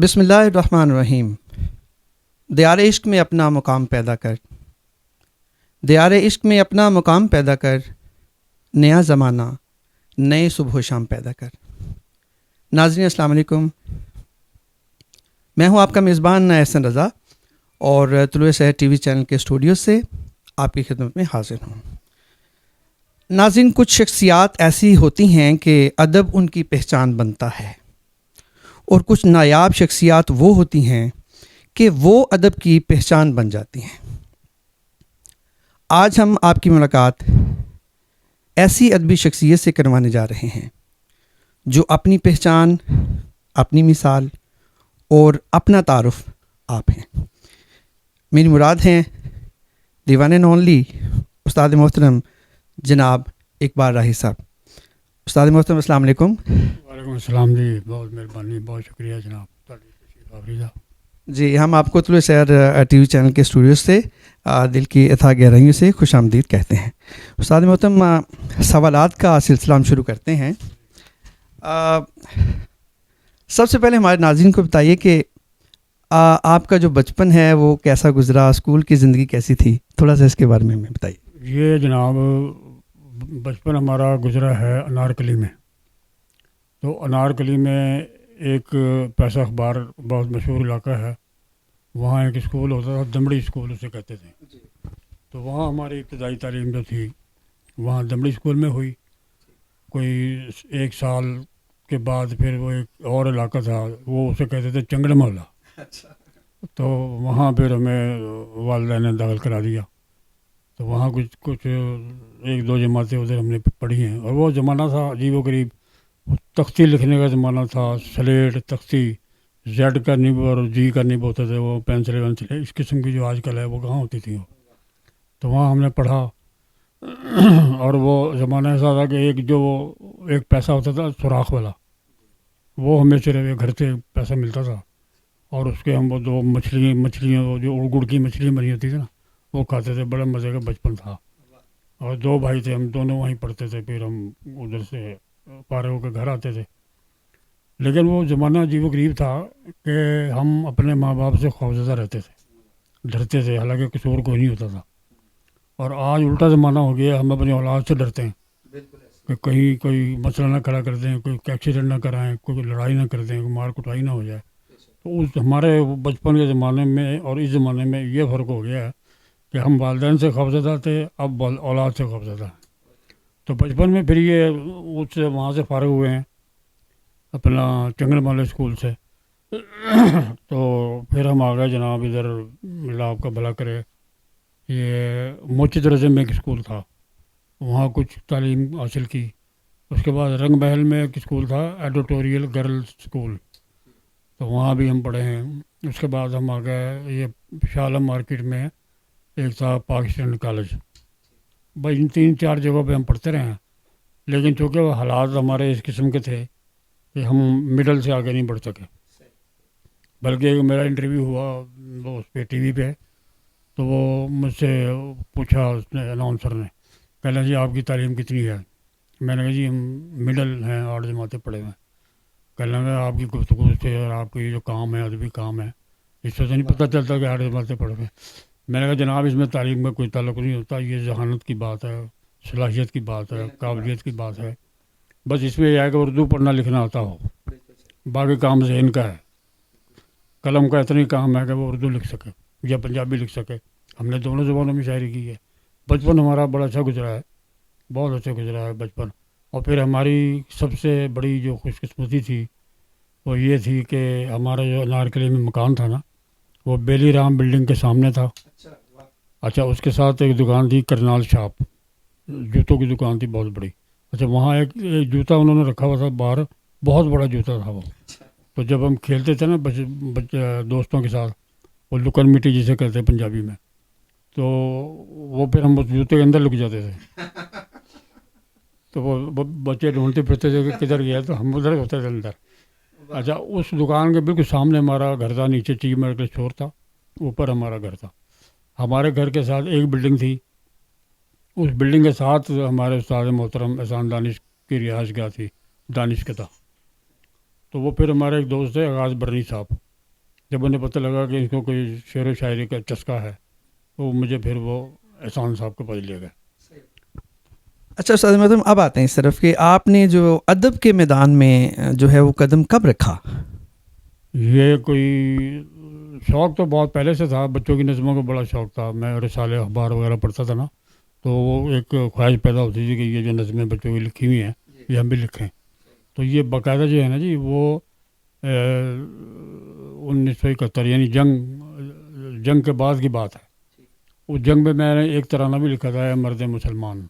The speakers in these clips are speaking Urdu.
بسم اللہ الرحمن الرحیم۔ دیار عشق میں اپنا مقام پیدا کر، دیار عشق میں اپنا مقام پیدا کر، نیا زمانہ نئے صبح و شام پیدا کر۔ ناظرین السلام علیکم، میں ہوں آپ کا میزبان احسن رضا اور طلوع سحر ٹی وی چینل کے اسٹوڈیو سے آپ کی خدمت میں حاضر ہوں۔ ناظرین، کچھ شخصیات ایسی ہوتی ہیں کہ ادب ان کی پہچان بنتا ہے، اور کچھ نایاب شخصیات وہ ہوتی ہیں کہ وہ ادب کی پہچان بن جاتی ہیں۔ آج ہم آپ کی ملاقات ایسی ادبی شخصیت سے کروانے جا رہے ہیں جو اپنی پہچان، اپنی مثال اور اپنا تعارف آپ ہیں۔ میری مراد ہیں دی ون اینڈ اونلی استاد محترم جناب اقبال راہی صاحب۔ استاد محترم السلام علیکم۔ وعلیکم السلام جی، بہت مہربانی، بہت شکریہ جناب۔ جی، ہم آپ کو طلوع سحر ٹی وی چینل کے اسٹوڈیو سے دل کی اتھاہ گہرائیوں سے خوش آمدید کہتے ہیں۔ استاد محترم، سوالات کا سلسلہ ہم شروع کرتے ہیں۔ سب سے پہلے ہمارے ناظرین کو بتائیے کہ آپ کا جو بچپن ہے وہ کیسا گزرا، اسکول کی زندگی کیسی تھی، تھوڑا سا اس کے بارے میں ہمیں بتائیے۔ یہ جناب بچپن ہمارا گزرا ہے انارکلی میں۔ تو انارکلی میں ایک پیسہ اخبار بہت مشہور علاقہ ہے، وہاں ایک اسکول ہوتا تھا، دمڑی اسکول اسے کہتے تھے۔ تو وہاں ہماری ابتدائی تعلیم جو تھی وہاں دمڑی اسکول میں ہوئی۔ کوئی ایک سال کے بعد پھر وہ ایک اور علاقہ تھا، وہ اسے کہتے تھے چنگڑ محلہ۔ تو وہاں پھر ہمیں والدین نے داخل کرا دیا۔ تو وہاں کچھ ایک دو جماعتیں ادھر ہم نے پڑھی ہیں، اور وہ زمانہ تھا عجیب و غریب، تختی لکھنے کا زمانہ تھا، سلیٹ تختی، زیڈ کرنی اور جی کرنی ہوتے تھے، وہ پینسلیں وینسلیں اس قسم کی جو آج کل ہے وہ کہاں ہوتی تھیں وہ۔ تو وہاں ہم نے پڑھا، اور وہ زمانہ ایسا تھا کہ ایک پیسہ ہوتا تھا سوراخ والا، وہ ہمیں صرف گھر سے پیسہ ملتا تھا، اور اس کے ہم وہ دو مچھلیاں وہ جو گڑ کی مچھلیاں بنی ہوتی تھی نا، وہ کھاتے تھے۔ بڑے مزے کا بچپن تھا، اور دو بھائی تھے، ہم دونوں وہیں پڑھتے تھے، پھر ہم ادھر سے پارے ہو کے گھر آتے تھے۔ لیکن وہ زمانہ عجیب و غریب تھا کہ ہم اپنے ماں باپ سے خوفزدہ رہتے تھے، ڈرتے تھے، حالانکہ قصور کوئی نہیں ہوتا تھا۔ اور آج الٹا زمانہ ہو گیا، ہم اپنی اولاد سے ڈرتے ہیں کہ کہیں کوئی مسئلہ نہ کھڑا کر دیں، کوئی ایکسیڈنٹ نہ کرائیں، کوئی لڑائی نہ کر دیں، کوئی مار کٹائی نہ ہو جائے۔ تو اس ہمارے بچپن کے زمانے میں اور اس زمانے میں یہ فرق ہو گیا ہے کہ ہم والدین سے خوفزدہ تھے، اب اولاد سے خوفزدہ ہیں۔ تو بچپن میں پھر یہ اس سے وہاں سے فارغ ہوئے ہیں اپنا چنگڑ محلہ اسکول سے۔ تو پھر ہم آ گئے جناب ادھر، اللہ آپ کا بھلا کرے، یہ موچی درجے میں ایک اسکول تھا، وہاں کچھ تعلیم حاصل کی۔ اس کے بعد رنگ محل میں ایک اسکول تھا، ایڈیٹوریل گرلز اسکول، تو وہاں بھی ہم پڑھے ہیں۔ اس کے بعد ہم آ گئے یہ شاہ عالم مارکیٹ میں ایک تھا پاکستان کالج۔ بھائی ان 3-4 جگہوں پہ ہم پڑھتے رہے ہیں، لیکن چونکہ وہ حالات ہمارے اس قسم کے تھے کہ ہم مڈل سے آگے نہیں بڑھ سکے۔ بلکہ ایک میرا انٹرویو ہوا وہ اس پہ ٹی وی پہ، تو وہ مجھ سے پوچھا اس نے، اناؤنسر نے، کہنا جی آپ کی تعلیم کتنی ہے؟ میں نے کہا جی ہم مڈل ہیں، 8 جماعتیں پڑھے ہوئے ہیں۔ کہنے لگا آپ کی گفتگو سے اور آپ کی جو کام ہے ادبی کام ہے اس سے نہیں پتہ چلتا کہ 8 جماعتیں پڑھے ہوئے ہیں۔ میں نے کہا جناب اس میں تعلیم کا کوئی تعلق نہیں ہوتا، یہ ذہانت کی بات ہے، صلاحیت کی بات ہے، قابلیت کی بات ہے، بس اس میں یہ ہے کہ اردو پڑھنا لکھنا آتا ہو، باقی کام ذہن کا ہے، قلم کا اتنا ہی کام ہے کہ وہ اردو لکھ سکے یا پنجابی لکھ سکے۔ ہم نے دونوں زبانوں میں شاعری کی ہے۔ بچپن ہمارا بڑا اچھا گزرا ہے، بہت اچھا گزرا ہے بچپن۔ اور پھر ہماری سب سے بڑی جو خوش قسمتی تھی وہ یہ تھی کہ ہمارا جو انارکلی میں مکان تھا نا، وہ بیلی رام بلڈنگ کے سامنے تھا۔ اچھا، اس کے ساتھ ایک دکان تھی کرنال شاپ، جوتوں کی دکان تھی بہت بڑی۔ اچھا، وہاں ایک جوتا انہوں نے رکھا ہوا تھا باہر، بہت بڑا جوتا تھا وہ۔ تو جب ہم کھیلتے تھے نا دوستوں کے ساتھ، وہ لکن مٹی جسے کہتے ہیں پنجابی میں، تو وہ پھر ہم اس جوتے کے اندر لک جاتے تھے۔ تو وہ بچے ڈھونڈتے پھرتے تھے کہ کدھر گیا، تو ہم ادھر ہوتے تھے اندر۔ اچھا، اس دکان کے بالکل سامنے ہمارا گھر تھا، نیچے چیف میڈیکل اسٹور تھا، اوپر ہمارا گھر تھا۔ ہمارے گھر کے ساتھ ایک بلڈنگ تھی، اس بلڈنگ کے ساتھ ہمارے استاد محترم احسان دانش کی رہائش گاہ تھی، دانش کتا۔ تو وہ پھر ہمارے ایک دوست تھے آغاز برنی صاحب، جب انہیں پتہ لگا کہ ان کو کوئی شعر و شاعری کا چسکا ہے تو مجھے پھر وہ احسان صاحب کے پاس لے گئے. اچھا استاد محترم، اب آتے ہیں اس طرف کہ آپ نے جو ادب کے میدان میں جو ہے وہ قدم کب رکھا؟ یہ کوئی شوق تو بہت پہلے سے تھا، بچوں کی نظموں کا بڑا شوق تھا. میں رسالے اخبار وغیرہ پڑھتا تھا نا، تو وہ ایک خواہش پیدا ہوتی تھی کہ یہ جو نظمیں بچوں کی لکھی ہوئی ہیں یہ ہم بھی لکھیں. تو یہ باقاعدہ جو ہے نا جی، وہ 1971 یعنی جنگ کے بعد کی بات ہے. اس جنگ میں نے ایک ترانہ بھی لکھا تھا، مرد مسلمان.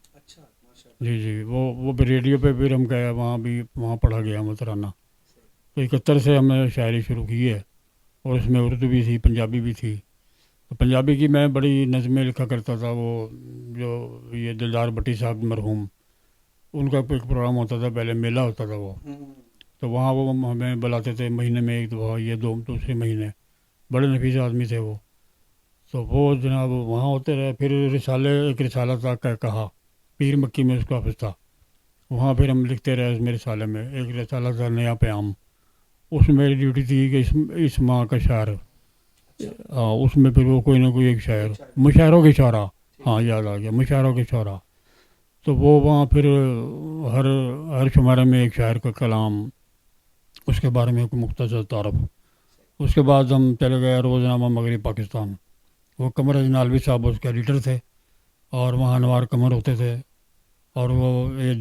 جی وہ بھی ریڈیو پہ پھر ہم گئے، وہاں پڑھا گیا وہ ترانہ. تو 71 سے ہم نے شاعری شروع کی ہے، اور اس میں اردو بھی تھی، پنجابی بھی تھی. تو پنجابی کی میں بڑی نظمیں لکھا کرتا تھا. وہ جو یہ دلدار بٹی صاحب مرحوم، ان کا ایک پروگرام ہوتا تھا پہلے، میلہ ہوتا تھا وہ، تو وہاں وہ ہمیں بلاتے تھے مہینے میں ایک دفعہ، یہ دوسرے مہینے. بڑے نفیس آدمی تھے وہ. تو وہ جناب وہاں ہوتے رہے. پھر ایک رسالہ تھا کہ کہا، پیر مکی میں اس کا آفس تھا، وہاں پھر ہم لکھتے رہے. اس میں رسالے میں ایک رسالہ تھا نیا پیام، اس میں میری ڈیوٹی تھی کہ اس ماہ کا شاعر، اس میں پھر وہ کوئی نہ کوئی ایک شاعر، مشاعروں کی شعرا، ہاں یاد آ گیا، مشاعروں کی شعرا. تو وہ وہاں پھر ہر شمارے میں ایک شاعر کا کلام، اس کے بارے میں کوئی مختصر تعارف. اس کے بعد ہم چلے گئے روزنامہ مغرب پاکستان. وہ قمر اجنالوی صاحب اس کے ایڈیٹر تھے، اور وہاں انوار قمر ہوتے تھے، اور وہ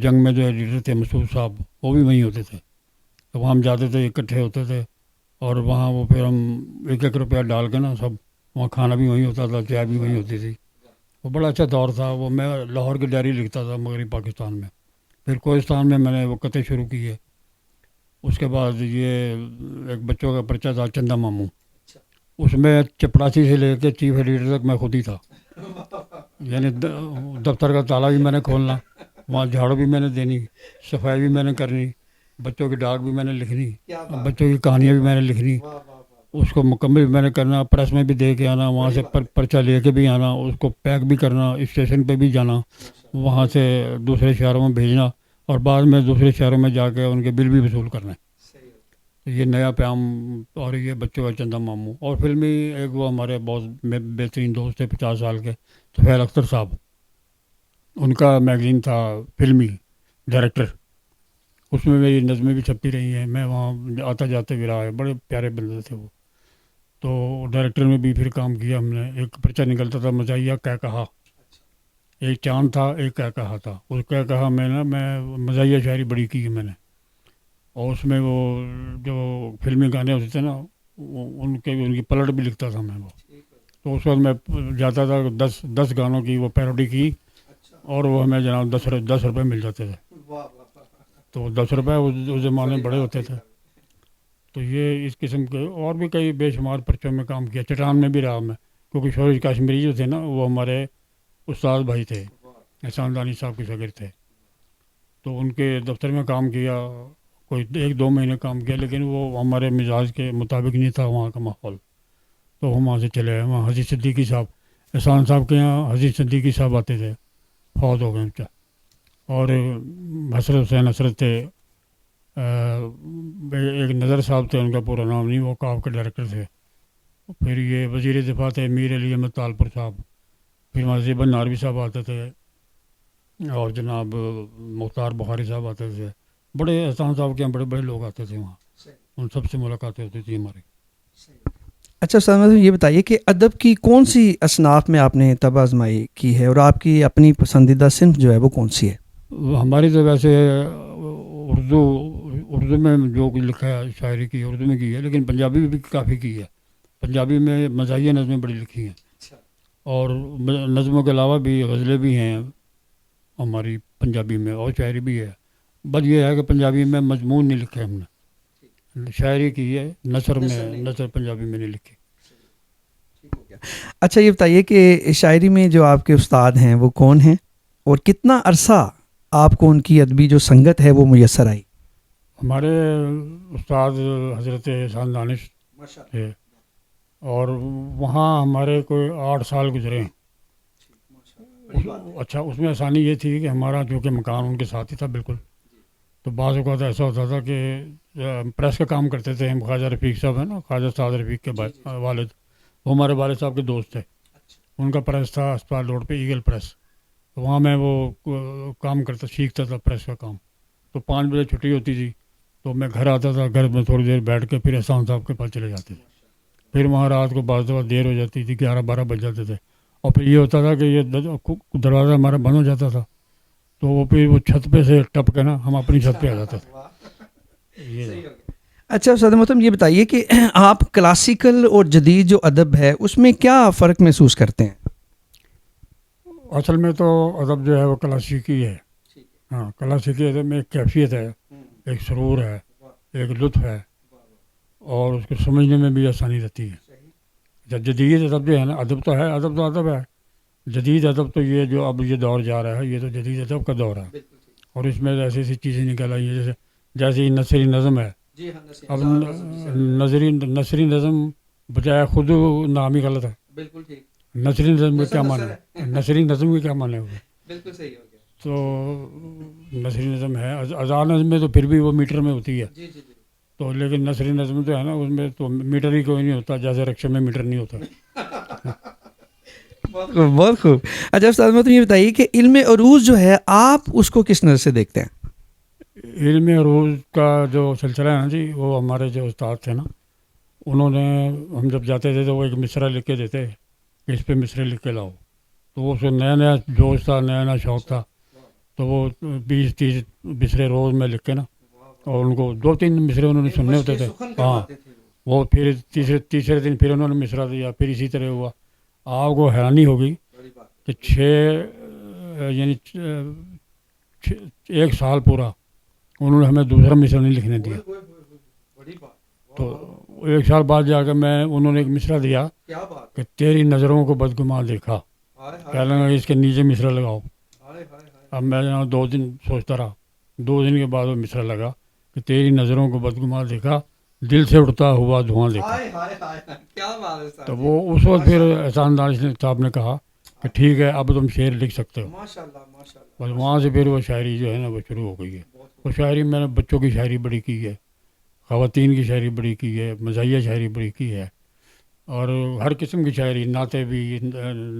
جنگ میں جو ایڈیٹر تھے مسعود صاحب، وہ بھی وہیں ہوتے تھے. تو وہاں ہم جاتے تھے، اکٹھے ہوتے تھے، اور وہاں وہ پھر ہم 1 روپیہ ڈال کے نا سب، وہاں کھانا بھی وہیں ہوتا تھا، چائے بھی وہیں ہوتی تھی. وہ بڑا اچھا دور تھا وہ. میں لاہور کی ڈائری لکھتا تھا مغرب پاکستان میں. پھر کوہستان میں نے وہ قطعے شروع کیے. اس کے بعد یہ ایک بچوں کا پرچہ تھا چندہ ماموں، اس میں چپڑاسی سے لے کے چیف ایڈیٹر تک میں خود ہی تھا. یعنی دفتر کا تالا بھی میں نے کھولنا، وہاں جھاڑو بھی میں نے دینی، صفائی بھی میں نے کرنی، بچوں کی ڈاک بھی میں نے لکھنی، بچوں کی کہانیاں بھی میں نے لکھنی، اس کو مکمل بھی میں نے کرنا، پریس میں بھی دے کے آنا، وہاں سے پرچہ لے کے بھی آنا، اس کو پیک بھی کرنا، اسٹیشن پہ بھی جانا، وہاں سے دوسرے شہروں میں بھیجنا، اور بعد میں دوسرے شہروں میں جا کے ان کے بل بھی وصول کرنا. یہ نیا پیام اور یہ بچوں کا چندہ ماموں. اور فلمی ایک وہ ہمارے بہت بہترین دوست تھے 50 سال کے، طفیل اختر صاحب، ان کا میگزین تھا فلمی ڈائریکٹر. اس میں میری نظمیں بھی چھپتی رہی ہیں، میں وہاں آتا جاتے بھی رہا ہے. بڑے پیارے بندے تھے وہ. تو ڈائریکٹر میں بھی پھر کام کیا ہم نے. ایک پرچہ نکلتا تھا مزاحیہ کیا کہا، ایک چاند تھا، ایک کیا کہا تھا. اس کیا کہا میں مزاحیہ شاعری بڑی کی ہے میں نے. اور اس میں وہ جو فلمی گانے ہوتے تھے نا، ان کی پلٹ بھی لکھتا تھا میں وہ. تو اس وقت میں جاتا تھا 10 گانوں کی وہ پیروڈی کی، اور وہ ہمیں جناب 10 روپے مل جاتے تھے. تو 10 روپے اس زمانے میں بڑے ہوتے تھے. تو یہ اس قسم کے اور بھی کئی بے شمار پرچوں میں کام کیا. چٹان میں بھی رہا میں، کیونکہ شورش کاشمیری جو تھے نا، وہ ہمارے استاد بھائی تھے، احسان دانی صاحب کے شاگرد تھے. تو ان کے دفتر میں کام کیا، کوئی 1-2 مہینے کام کیا، لیکن وہ ہمارے مزاج کے مطابق نہیں تھا وہاں کا ماحول. تو ہم وہاں سے چلے آئے. وہاں حجی صدیقی صاحب، احسان صاحب کے یہاں حجی صدیقی صاحب آتے تھے، فوت ہو گئے. اور حسرت حسین حسرت تھے، ایک نظر صاحب تھے، ان کا پورا نام نہیں، وہ کاف کے ڈائریکٹر تھے. پھر یہ وزیر دفاع تھے میر علی احمد تالپور صاحب. پھر مہذیب ناروی صاحب آتے تھے، اور جناب مختار بخاری صاحب آتے تھے. بڑے احسان صاحب کے یہاں بڑے بڑے لوگ آتے تھے وہاں. ان سب سے ملاقاتیں ہوتی تھیں ہماری. اچھا استاد، یہ بتائیے کہ ادب کی کون سی اصناف میں آپ نے طب آزمائی کی ہے، اور آپ کی اپنی پسندیدہ صنف جو ہے وہ کون سی ہے؟ ہماری تو ویسے اردو میں جو کچھ لکھا ہے شاعری کی اردو میں کی ہے، لیکن پنجابی میں بھی کافی کی ہے. پنجابی میں مزاحیہ نظمیں بڑی لکھی ہیں، اور نظموں کے علاوہ بھی غزلیں بھی ہیں ہماری پنجابی میں، اور شاعری بھی ہے. بس یہ ہے کہ پنجابی میں مضمون نہیں لکھے ہم نے، شاعری کی ہے، نثر پنجابی میں نہیں لکھی. اچھا یہ بتائیے کہ شاعری میں جو آپ کے استاد ہیں وہ کون ہیں، اور کتنا عرصہ آپ کو ان کی ادبی جو سنگت ہے وہ میسر آئی؟ ہمارے استاد حضرت احسان دانش تھے، اور وہاں ہمارے کوئی 8 سال گزرے ہیں. اچھا، اس میں آسانی یہ تھی کہ ہمارا چونکہ مکان ان کے ساتھ ہی تھا بالکل، تو بعض اوقات ایسا ہوتا تھا کہ پریس کا کام کرتے تھے ہم، خواجہ رفیق صاحب ہیں نا، خواجہ سعد رفیق کے والد، وہ ہمارے والد صاحب کے دوست تھے. ان کا پریس تھا اسپتال روڈ پہ، ایگل پریس. تو وہاں میں وہ کام کرتا سیکھتا تھا پریس کا کام. تو 5 بجے چھٹی ہوتی تھی تو میں گھر آتا تھا، گھر میں تھوڑی دیر بیٹھ کے پھر احسان صاحب کے پاس چلے جاتے تھے. پھر وہاں رات کو بعض دفعہ دیر ہو جاتی تھی، 11-12 بج جاتے تھے. اور پھر یہ ہوتا تھا کہ یہ دروازہ ہمارا بند ہو جاتا تھا تو وہ پھر وہ چھت پہ سے ٹپ کے نا ہم اپنی چھت پہ آ جاتے تھے. یہ اچھا استاد محترم یہ بتائیے کہ آپ کلاسیکل اور جدید جو ادب ہے اس میں کیا فرق محسوس کرتے ہیں؟ اصل میں تو ادب جو ہے وہ کلاسیکی ہے. ہاں، کلاسیکی ادب میں ایک کیفیت ہے، ایک سرور ہے، ایک لطف ہے، اور اس کو سمجھنے میں بھی آسانی رہتی ہے. جب جدید ادب جو ہے نا، ادب تو ہے، ادب تو ادب ہے. جدید ادب تو یہ جو اب یہ دور جا رہا ہے، یہ تو جدید ادب کا دور ہے. اور اس میں ایسی ایسی چیزیں نکل آئی ہیں جیسے نثری نظم ہے. اب نثری نظم بجائے خود نام ہی غلط ہے. بالکل ٹھیک. نثری نظم کا کیا معنی ہے؟ نثری نظم کے کیا معنی ہوگا؟ بالکل صحیح ہو گیا. تو نثری نظم ہے. ازار نظم میں تو پھر بھی وہ میٹر میں ہوتی ہے. تو لیکن نثری نظم جو ہے نا اس میں تو میٹر ہی کوئی نہیں ہوتا، جیسے رکشے میں میٹر نہیں ہوتا. بہت خوب. اچھا استاد محترم یہ بتائیے کہ علم عروض جو ہے آپ اس کو کس نظر سے دیکھتے ہیں؟ علم عروض کا جو سلسلہ ہے نا جی، وہ ہمارے جو استاد تھے نا، انہوں نے، ہم جب جاتے تھے تو وہ ایک مصرع لکھ کے دیتے کہ اس پہ مصرع لکھ کے لاؤ. تو وہ نیا نیا جوش تھا، نیا نیا شوق تھا. تو وہ 20-30 مصرے روز میں لکھ کے نا، اور ان کو 2-3 مصرے انہوں نے سننے ہوتے تھے. ہاں، وہ پھر تیسرے دن پھر انہوں نے مصرع دیا، پھر اسی طرح ہوا. آپ کو حیرانی ہوگی کہ 1 سال پورا انہوں نے ہمیں دوسرا مصرع نہیں لکھنے دیا. تو 1 سال بعد جا کے انہوں نے ایک مصرع دیا کہ تیری نظروں کو بدگمان دیکھا، کہنے لگا اس کے نیچے مصرع لگاؤ. اب میں 2 دن سوچتا رہا. 2 دن کے بعد وہ مصرع لگا کہ تیری نظروں کو بدگمان دیکھا، دل سے اڑتا ہوا دھواں دیکھا. تو وہ اس وقت پھر احسان دانش صاحب نے کہا کہ ٹھیک ہے اب تم شعر لکھ سکتے ہو. بس وہاں سے پھر وہ شاعری جو ہے نا وہ شروع ہو گئی ہے. وہ شاعری میں نے بچوں کی شاعری بڑی کی ہے، خواتین کی شاعری بڑی کی ہے، مزاحیہ شاعری بڑی کی ہے، اور ہر قسم کی شاعری، نعتیں بھی،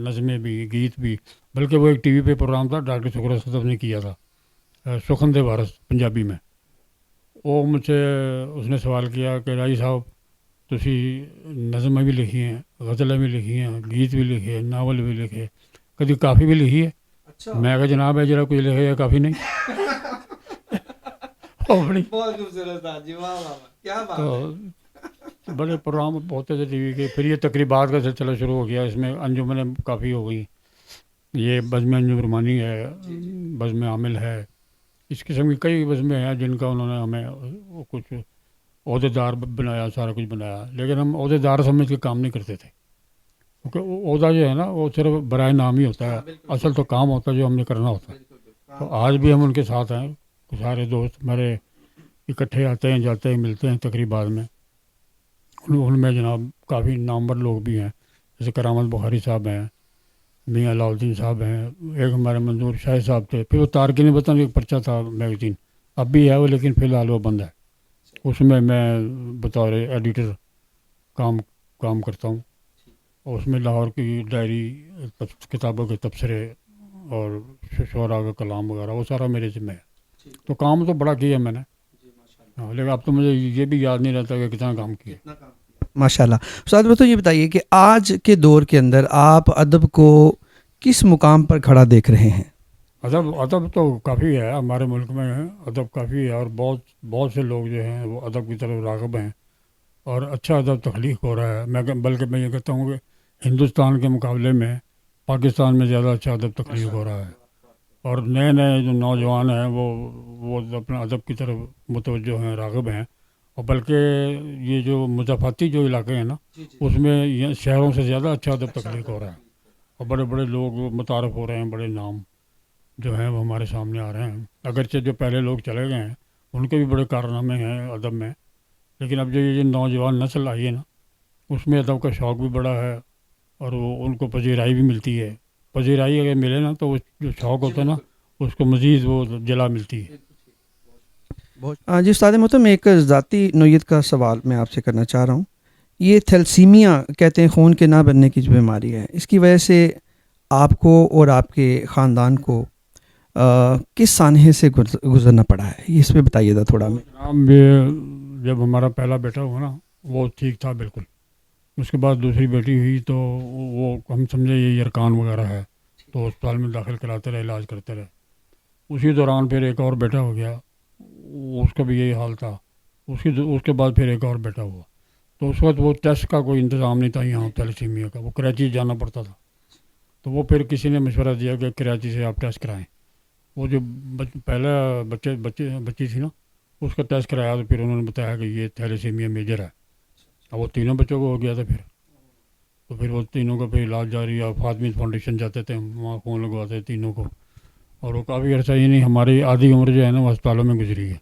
نظمیں بھی، گیت بھی. بلکہ وہ ایک ٹی وی پہ پروگرام تھا ڈاکٹر شکر صدف نے کیا تھا، سخن دے بھارت پنجابی میں. وہ مجھ سے اس نے سوال کیا کہ رائی صاحب تسی نظمیں بھی لکھی ہیں، غزلیں بھی لکھی ہیں، گیت بھی لکھے، ناول بھی لکھے، کبھی کافی بھی لکھی ہے؟ میں کہا جناب ہے جرا کوئی لکھے یا کافی نہیں. تو بڑے پروگرام ہوتے تھے ٹی وی کے. پھر یہ تقریبات کا سلسلہ شروع ہو گیا، اس میں انجمنیں کافی ہو گئی. یہ بزم انجم رحمانی ہے، بزم عامل ہے، اس قسم کی کئی بزمیں ہیں جن کا انہوں نے ہمیں کچھ عہدے دار بنایا، سارا کچھ بنایا. لیکن ہم عہدے دار سمجھ کے کام نہیں کرتے تھے، کیونکہ عہدہ جو ہے نا وہ صرف برائے نام ہی ہوتا ہے، اصل تو کام ہوتا ہے جو ہم نے کرنا ہوتا ہے. تو آج بھی ہم ان کے ساتھ ہیں. سارے دوست ہمارے اکٹھے آتے ہیں، جاتے ہیں، ملتے ہیں تقریبات میں. ان میں جناب کافی نامور لوگ بھی ہیں، جیسے کرامت بخاری صاحب ہیں، میاں علاء الدین صاحب ہیں، ایک ہمارے منظور شاہ صاحب تھے. پھر وہ تارکین وطن ایک پرچہ تھا میگزین، اب بھی ہے وہ، لیکن فی الحال وہ بند ہے. اس میں بطور ایڈیٹر کام کرتا ہوں. اور اس میں لاہور کی ڈائری، کتابوں کے تبصرے اور شعراء کا کلام وغیرہ وہ سارا میرے ذمہ ہے. تو کام تو بڑا کیا میں نے، لیکن اب تو مجھے یہ بھی یاد نہیں رہتا کہ کتنا کام کیا. ماشاء اللہ. استاد تو یہ بتائیے کہ آج کے دور کے اندر آپ ادب کو کس مقام پر کھڑا دیکھ رہے ہیں؟ ادب تو کافی ہے ہمارے ملک میں، ادب کافی ہے، اور بہت سے لوگ جو ہیں وہ ادب کی طرف راغب ہیں، اور اچھا ادب تخلیق ہو رہا ہے. بلکہ میں یہ کہتا ہوں کہ ہندوستان کے مقابلے میں پاکستان میں زیادہ اچھا ادب تخلیق ہو رہا ہے. اور نئے جو نوجوان ہیں وہ اپنا ادب کی طرف متوجہ ہیں، راغب ہیں. اور بلکہ یہ جو مضافاتی جو علاقے ہیں نا، اس میں شہروں سے زیادہ اچھا ادب تخلیق ہو رہا ہے، اور بڑے بڑے لوگ متعارف ہو رہے ہیں، بڑے نام جو ہیں وہ ہمارے سامنے آ رہے ہیں. اگرچہ جو پہلے لوگ چلے گئے ہیں ان کے بھی بڑے کارنامے ہیں ادب میں، لیکن اب جو یہ نوجوان نسل آئی ہے نا، اس میں ادب کا شوق بھی بڑا ہے، اور وہ ان کو پذیرائی بھی ملتی ہے. پذیرائی اگر ملے نا تو جو شوق ہوتا ہے نا اس کو مزید وہ جلا ملتی ہے. جی استاد محترم، ایک ذاتی نوعیت کا سوال میں آپ سے کرنا چاہ رہا ہوں. یہ تھیلسیمیا کہتے ہیں خون کے نہ بننے کی جو بیماری ہے، اس کی وجہ سے آپ کو اور آپ کے خاندان کو کس سانحے سے گزرنا پڑا ہے، اس پہ بتائیے گا تھوڑا. میں جناب جب ہمارا پہلا بیٹا ہوا نا وہ ٹھیک تھا بالکل. اس کے بعد دوسری بیٹی ہوئی تو وہ ہم سمجھے یہ یرکان وغیرہ ہے تو اسپتال میں داخل کراتے رہے، علاج کرتے رہے. اسی دوران پھر ایک اور بیٹا ہو گیا، اس کا بھی یہی حال تھا. اس کے بعد پھر ایک اور بیٹا ہوا تو اس وقت وہ ٹیسٹ کا کوئی انتظام نہیں تھا یہاں تھیلیسیمیا کا، وہ کراچی جانا پڑتا تھا. تو وہ پھر کسی نے مشورہ دیا کہ کراچی سے آپ ٹیسٹ کرائیں. وہ جو پہلا بچی تھی نا اس کا ٹیسٹ کرایا تو پھر انہوں نے بتایا کہ یہ تھیلیسیمیا میجر ہے. اب وہ تینوں بچوں کو ہو گیا تھا تو پھر وہ تینوں کا پھر علاج جاری. اور فاطمی فاؤنڈیشن جاتے تھے، وہاں خون لگواتے تینوں کو. اور وہ کافی عرصہ یہ نہیں، ہماری آدھی عمر جو ہے نا وہ اسپتالوں میں گزری ہے.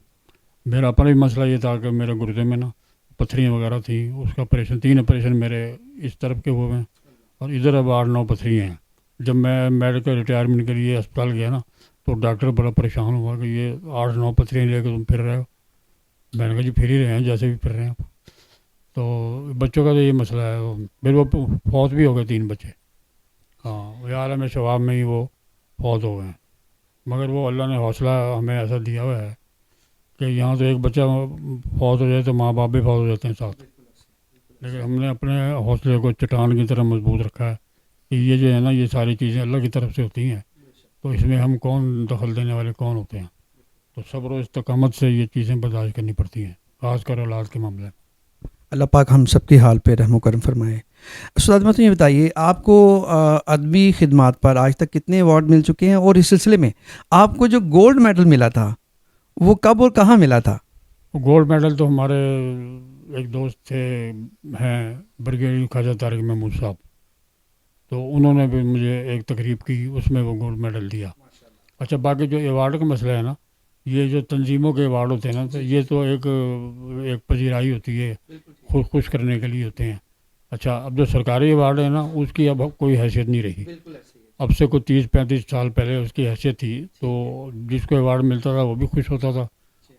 میرا اپنا بھی مسئلہ یہ تھا کہ میرے گردے میں نا پتھریاں وغیرہ تھیں، اس کا آپریشن 3 آپریشن میرے اس طرف کے ہوئے ہیں اور ادھر اب 8-9 پتھریاں ہیں. جب میں میڈیکل ریٹائرمنٹ کے لیے اسپتال گیا نا تو ڈاکٹر بڑا پریشان ہوا کہ یہ 8-9 پتھریاں لے کے تم پھر رہے ہو. میں نے کہا جی پھر ہی رہے ہیں جیسے بھی پھر رہے ہیں. تو بچوں کا تو یہ مسئلہ ہے. پھر وہ فوت بھی ہو گئے 3 بچے. ہاں یہ عالم ثواب میں ہی وہ فوت ہو گئے ہیں. مگر وہ اللہ نے حوصلہ ہمیں ایسا دیا ہوا ہے کہ یہاں تو ایک بچہ فوت ہو جائے تو ماں باپ بھی فوت ہو جاتے ہیں ساتھ. لیکن ہم نے اپنے حوصلے کو چٹان کی طرح مضبوط رکھا ہے کہ یہ جو ہے نا یہ ساری چیزیں اللہ کی طرف سے ہوتی ہیں تو اس میں ہم کون دخل دینے والے کون ہوتے ہیں. تو صبر و استقامت سے یہ چیزیں برداشت کرنی پڑتی ہیں، خاص کر اولاد کے معاملے میں. اللہ پاک ہم سب کے حال پہ رحم و کرم فرمائے. استاد محترم یہ بتائیے آپ کو ادبی خدمات پر آج تک کتنے ایوارڈ مل چکے ہیں، اور اس سلسلے میں آپ کو جو گولڈ میڈل ملا تھا وہ کب اور کہاں ملا تھا؟ گولڈ میڈل تو ہمارے ایک دوست تھے ہیں بریگیڈیئر خواجہ طارق محمود صاحب، تو انہوں نے بھی مجھے ایک تقریب کی، اس میں وہ گولڈ میڈل دیا. اچھا باقی جو ایوارڈ کا مسئلہ ہے نا، یہ جو تنظیموں کے ایوارڈ ہوتے ہیں نا تو یہ تو ایک پذیرائی ہوتی ہے، خوش کرنے کے لیے ہوتے ہیں. اچھا اب جو سرکاری ایوارڈ ہے نا اس کی اب کوئی حیثیت نہیں رہی. اب سے کوئی 30-35 سال پہلے اس کی حیثیت تھی تو جس کو ایوارڈ ملتا تھا وہ بھی خوش ہوتا تھا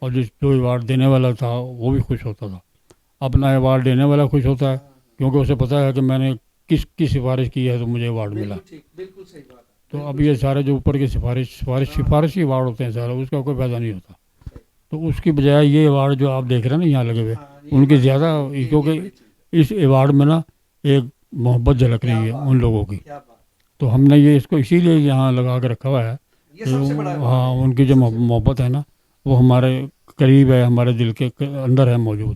اور جو ایوارڈ دینے والا تھا وہ بھی خوش ہوتا تھا. اپنا ایوارڈ دینے والا خوش ہوتا ہے کیونکہ اسے پتہ ہے کہ میں نے کس کی سفارش کی ہے تو مجھے ایوارڈ ملا. تو اب یہ سارے جو اوپر کے سفارشی ایوارڈ ہوتے ہیں سارے، اس کا کوئی فائدہ نہیں ہوتا. تو اس کی بجائے یہ ایوارڈ جو آپ دیکھ رہے ہیں نا یہاں لگے ہوئے ان کی زیادہ، کیونکہ اس ایوارڈ میں نا ایک محبت جھلک رہی ہے ان لوگوں کی. تو ہم نے یہ اس کو اسی لیے یہاں لگا کے رکھا ہوا ہے. ہاں ان کی جو محبت ہے نا وہ ہمارے قریب ہے، ہمارے دل کے اندر ہے موجود.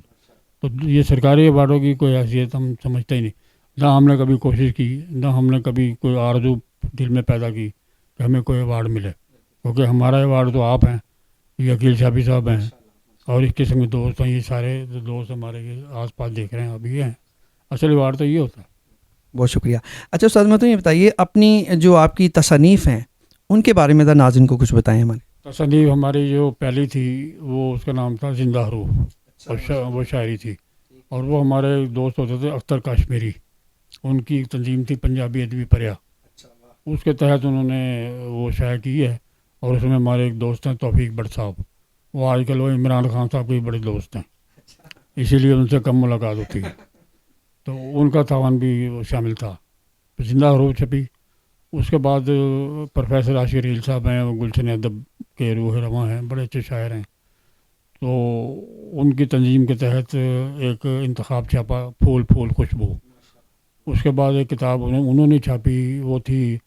تو یہ سرکاری ایوارڈوں کی کوئی حیثیت ہم سمجھتے ہی نہیں. نہ ہم نے کبھی کوشش کی، نہ ہم نے کبھی کوئی آرزو دل میں پیدا کی کہ ہمیں کوئی ایوارڈ ملے. کیونکہ ہمارا ایوارڈ تو آپ ہیں، یہ عقیل شافی صاحب ہیں اور اس قسم کے دوست ہیں. یہ سارے دوست ہمارے آس پاس دیکھ رہے ہیں ابھی ہیں. اصل ایوارڈ تو یہ ہوتا ہے. بہت شکریہ. اچھا استاد محترم یہ بتائیے اپنی جو آپ کی تصانیف ہیں ان کے بارے میں ناظرین کو کچھ بتائیں. ہمارے تصنیف ہماری جو پہلی تھی وہ اس کا نام تھا زندہ روح، اور وہ شاعری تھی. اور وہ ہمارے دوست ہوتے تھے اختر کاشمیری، ان کی تنظیم تھی پنجابی ادبی پریا. اس کے تحت انہوں نے وہ شائع کی ہے. اور اس میں ہمارے ایک دوست ہیں توفیق بٹ صاحب، وہ آج کل وہ عمران خان صاحب کے بھی بڑے دوست ہیں، اسی لیے ان سے کم ملاقات ہوتی ہے. تو ان کا تعاون بھی شامل تھا. زندہ روح چھپی. اس کے بعد پروفیسر عاشق ریل صاحب ہیں، وہ گلشن ادب کے روح رواں ہیں، بڑے اچھے شاعر ہیں. تو ان کی تنظیم کے تحت ایک انتخاب چھاپا پھول پھول خوشبو. اس کے بعد ایک کتاب انہوں نے چھاپی، وہ تھی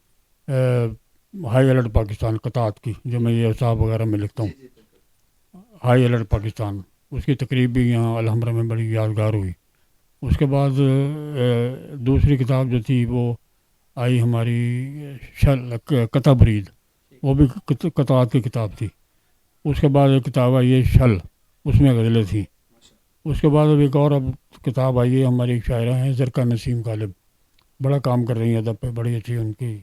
ہائی الرٹ پاکستان قطعات کی، جو میں یہ صاحب وغیرہ میں لکھتا ہوں. ہائی الرٹ پاکستان، اس کی تقریب بھی یہاں الحمرہ میں بڑی یادگار ہوئی. اس کے بعد دوسری کتاب جو تھی وہ آئی ہماری قطع برید، وہ بھی قطعات کی کتاب تھی. اس کے بعد ایک کتاب آئی ہے شل، اس میں غزلیں تھیں. اس کے بعد اب ایک اور کتاب آئی ہے، ہماری ایک شاعرہ ہیں زرکا نسیم غالب، بڑا کام کر رہی ہیں ادب پہ، بڑی اچھی ان کی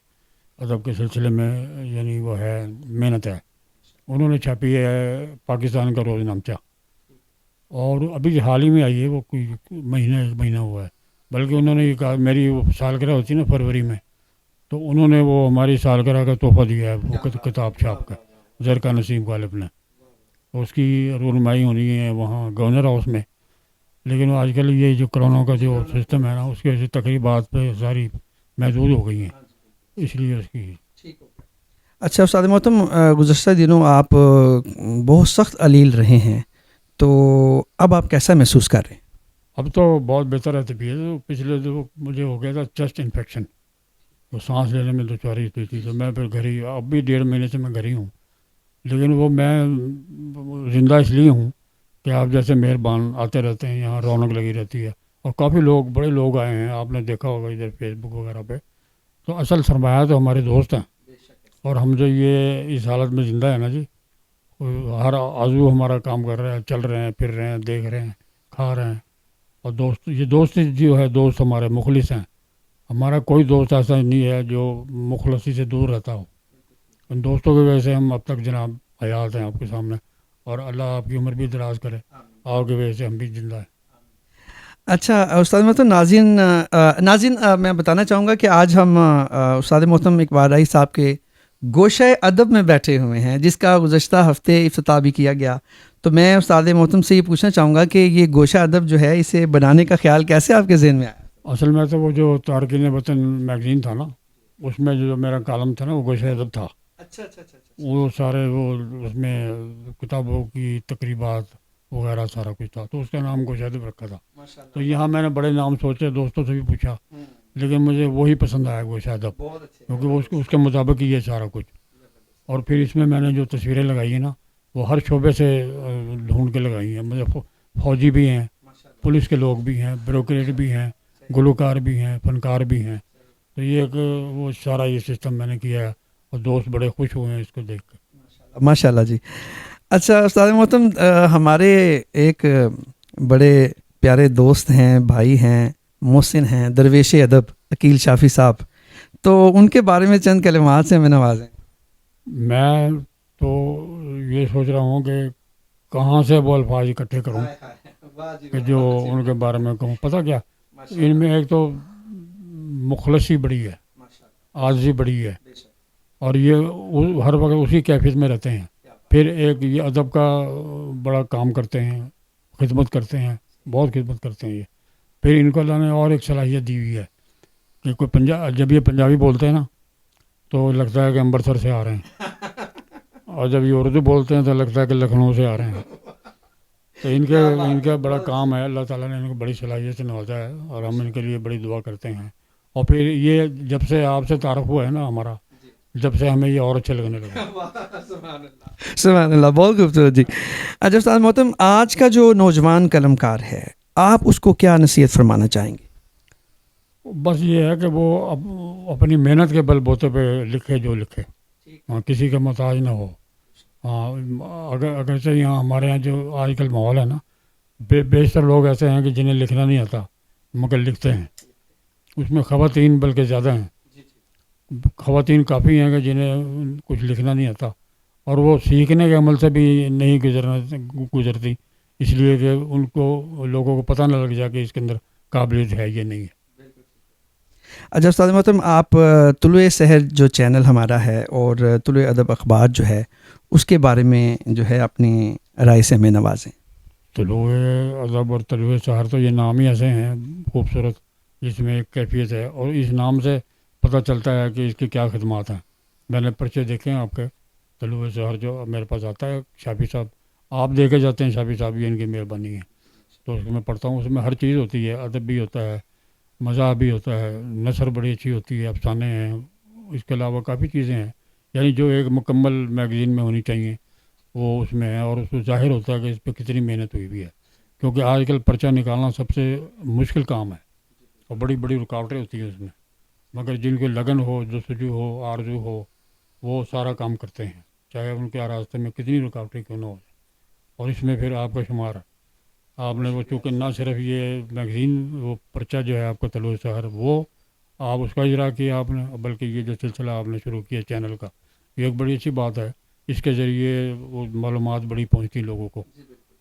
ادب کے سلسلے میں یعنی وہ ہے محنت ہے. انہوں نے چھاپی ہے پاکستان کا روز نامچہ، اور ابھی حال ہی میں آئی ہے، وہ کوئی ایک مہینہ ہوا ہے. بلکہ انہوں نے یہ کہا میری سالگرہ ہوتی ہے نا فروری میں، تو انہوں نے وہ ہماری سالگرہ کا تحفہ دیا ہے وہ کتاب چھاپ کر زرکا نسیم غالب نے. تو اس کی رونمائی ہونی ہے وہاں گورنر ہاؤس میں. لیکن آج کل یہ جو کرونا کا جو سسٹم ہے نا اس کی وجہ سے تقریبات پہ ساری محدود ہو گئی ہیں, اس لیے اس کی. اچھا استاد محترم, گزشتہ دنوں آپ بہت سخت علیل رہے ہیں, تو اب آپ کیسا محسوس کر رہے ہیں؟ اب تو بہت بہتر ہے طبیعت. پچھلے جو مجھے ہو گیا تھا چیسٹ انفیکشن, تو سانس لینے میں دشواری ہوتی تھی, تو میں پھر گھر ہی, اب بھی 1.5 مہینے سے میں گھر ہی ہوں. لیکن وہ میں زندہ اس لیے ہوں کہ آپ جیسے مہربان آتے رہتے ہیں, یہاں رونق لگی رہتی ہے, اور کافی لوگ, بڑے لوگ آئے ہیں, آپ نے دیکھا ہوگا ادھر فیس بک وغیرہ پہ. تو اصل سرمایہ تو ہمارے دوست ہیں, اور ہم جو یہ اس حالت میں زندہ ہے نا جی, ہر عضو ہمارا کام کر رہا ہے, چل رہے ہیں, پھر رہے ہیں, دیکھ رہے ہیں, کھا رہے ہیں. اور دوست, یہ دوست جو ہے, دوست ہمارے مخلص ہیں. ہمارا کوئی دوست ایسا نہیں ہے جو مخلصی سے دور رہتا ہو. ان دوستوں کی وجہ سے ہم اب تک جناب حیات ہیں آپ کے سامنے, اور اللہ آپ کی عمر بھی دراز کرے, آپ کی وجہ سے ہم بھی زندہ ہیں. اچھا استاد محترم, ناظرین میں بتانا چاہوں گا کہ آج ہم استاد محترم اقبال راہی صاحب کے گوشہ ادب میں بیٹھے ہوئے ہیں, جس کا گزشتہ ہفتے افتتاح بھی کیا گیا. تو میں استاد محترم سے یہ پوچھنا چاہوں گا کہ یہ گوشہ ادب جو ہے, اسے بنانے کا خیال کیسے آپ کے ذہن میں آیا؟ اصل میں تو وہ جو تارکین وطن میگزین تھا نا, اس میں جو میرا کالم تھا نا وہ گوشہ ادب تھا. اچھا اچھا اچھا, وہ سارے وہ اس میں کتابوں کی تقریبات وغیرہ سارا کچھ تھا, تو اس کا نام گوشہ ادب رکھا تھا. تو یہاں میں نے بڑے نام سوچے, دوستوں سے بھی پوچھا, لیکن مجھے وہی پسند آیا گوشہ ادب, کیونکہ وہ اس کے مطابق ہی ہے سارا کچھ. اور پھر اس میں نے جو تصویریں لگائی ہیں نا, وہ ہر شعبے سے ڈھونڈ کے لگائی ہیں. مجھے فوجی بھی ہیں, پولیس کے لوگ بھی ہیں, بیوروکریٹ بھی ہیں, گلوکار بھی ہیں, فنکار بھی ہیں. تو یہ ایک وہ سارا یہ سسٹم میں نے کیا ہے, اور دوست بڑے خوش ہوئے ہیں اس کو دیکھ کر. ماشاء اللہ جی. اچھا استاد محترم, ہمارے ایک بڑے پیارے دوست ہیں, بھائی ہیں, محسن ہیں, درویش ادب عقیل شافی صاحب, تو ان کے بارے میں چند کلمات سے ہمیں نوازیں. میں تو یہ سوچ رہا ہوں کہ کہاں سے وہ الفاظ اکٹھے کروں کہ جو ان کے بارے میں کہوں. پتہ کیا, ان میں ایک تو مخلصی بڑی ہے, عاجزی بڑی ہے, اور یہ ہر وقت اسی کیفیت میں رہتے ہیں. پھر ایک یہ ادب کا بڑا کام کرتے ہیں, خدمت کرتے ہیں, بہت خدمت کرتے ہیں یہ. پھر ان کو اللہ نے اور ایک صلاحیت دی ہوئی ہے کہ کوئی جب یہ پنجابی بولتے ہیں نا تو لگتا ہے کہ امبرسر سے آ رہے ہیں, اور جب یہ اردو بولتے ہیں تو لگتا ہے کہ لکھنؤ سے آ رہے ہیں. تو ان کا بڑا کام ہے, اللہ تعالیٰ نے ان کو بڑی صلاحیت سے نوازا ہے, اور ہم ان کے لیے بڑی دعا کرتے ہیں. اور پھر یہ جب سے آپ سے تعارف ہوا ہے نا ہمارا, جب سے ہمیں یہ اور اچھے لگنے لگا. سبحان اللہ, بہت خوبصورت جی. اچھا استاد محترم, آج کا جو نوجوان قلم کار ہے, آپ اس کو کیا نصیحت فرمانا چاہیں گے؟ بس یہ ہے کہ وہ اپنی محنت کے بل بوتے پہ لکھے جو لکھے, کسی کا محتاج نہ ہو. اگرچہ یہاں ہمارے یہاں جو آج کل ماحول ہے نا, بیشتر لوگ ایسے ہیں کہ جنہیں لکھنا نہیں آتا مگر لکھتے ہیں. اس میں خواتین بلکہ زیادہ ہیں, خواتین کافی ہیں کہ جنہیں کچھ لکھنا نہیں آتا, اور وہ سیکھنے کے عمل سے بھی نہیں گزرتی, اس لیے کہ ان کو لوگوں کو پتہ نہ لگ جائے کہ اس کے اندر قابلیت ہے یہ نہیں ہے. اچھا استاد محترم, آپ طلوع سحر جو چینل ہمارا ہے اور طلوع ادب اخبار جو ہے, اس کے بارے میں جو ہے اپنی رائے سے ہمیں نوازیں. طلوع ادب اور طلوع سحر تو یہ نام ہی ایسے ہیں خوبصورت, جس میں ایک کیفیت ہے, اور اس نام سے پتہ چلتا ہے کہ اس کی کیا خدمات ہیں. میں نے پرچے دیکھے ہیں آپ کے, طلوع سحر جو میرے پاس آتا ہے شافی صاحب, آپ دیکھے جاتے ہیں شافی صاحب, یہ ان کی مہربانی ہے. تو اس میں پڑھتا ہوں, اس میں ہر چیز ہوتی ہے, ادب بھی ہوتا ہے, مزاح بھی ہوتا ہے, نثر بڑی اچھی ہوتی ہے, افسانے ہیں, اس کے علاوہ کافی چیزیں ہیں, یعنی جو ایک مکمل میگزین میں ہونی چاہیے وہ اس میں ہے. اور اس کو ظاہر ہوتا ہے کہ اس پہ کتنی محنت ہوئی بھی ہے, کیونکہ آج کل پرچہ نکالنا سب سے مشکل کام ہے, اور بڑی بڑی رکاوٹیں ہوتی ہیں اس میں, مگر جن کی لگن ہو, جستجو ہو, آرزو ہو, وہ سارا کام کرتے ہیں, چاہے ان کے راستے میں کتنی رکاوٹیں کیوں نہ ہو. اور اس میں پھر آپ کا شمار, آپ نے وہ چونکہ نہ صرف یہ میگزین, وہ پرچہ جو ہے آپ کا طلوع سحر, وہ آپ اس کا اجرا کیا آپ نے, بلکہ یہ جو سلسلہ آپ نے شروع کیا چینل کا, یہ ایک بڑی اچھی بات ہے. اس کے ذریعے وہ معلومات بڑی پہنچتی لوگوں کو,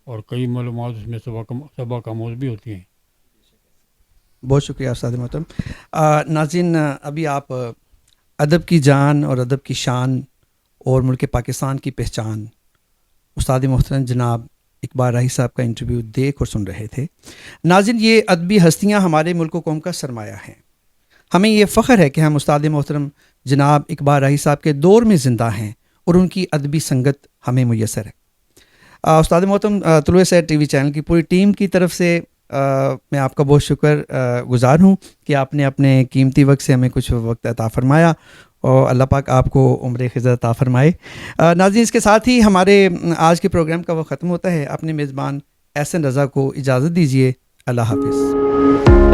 اور کئی معلومات اس میں سبق آموز بھی ہوتی ہیں. بہت شکریہ استاد محترم. ناظرین, ابھی آپ ادب کی جان اور ادب کی شان اور ملک پاکستان کی پہچان استاد محترم جناب اقبال راہی صاحب کا انٹرویو دیکھ اور سن رہے تھے. ناظرین، یہ ادبی ہستیاں ہمارے ملک و قوم کا سرمایہ ہیں. ہمیں یہ فخر ہے کہ ہم استاد محترم جناب اقبال راہی صاحب کے دور میں زندہ ہیں اور ان کی ادبی سنگت ہمیں میسر ہے. استاد محترم، طلوع سحر ٹی وی چینل کی پوری ٹیم کی طرف سے میں آپ کا بہت شکر گزار ہوں کہ آپ نے اپنے قیمتی وقت سے ہمیں کچھ وقت عطا فرمایا، اور اللہ پاک آپ کو عمر خضر عطا فرمائے. ناظرین، اس کے ساتھ ہی ہمارے آج کے پروگرام کا وقت ختم ہوتا ہے. اپنے میزبان احسن رضا کو اجازت دیجیے. اللہ حافظ.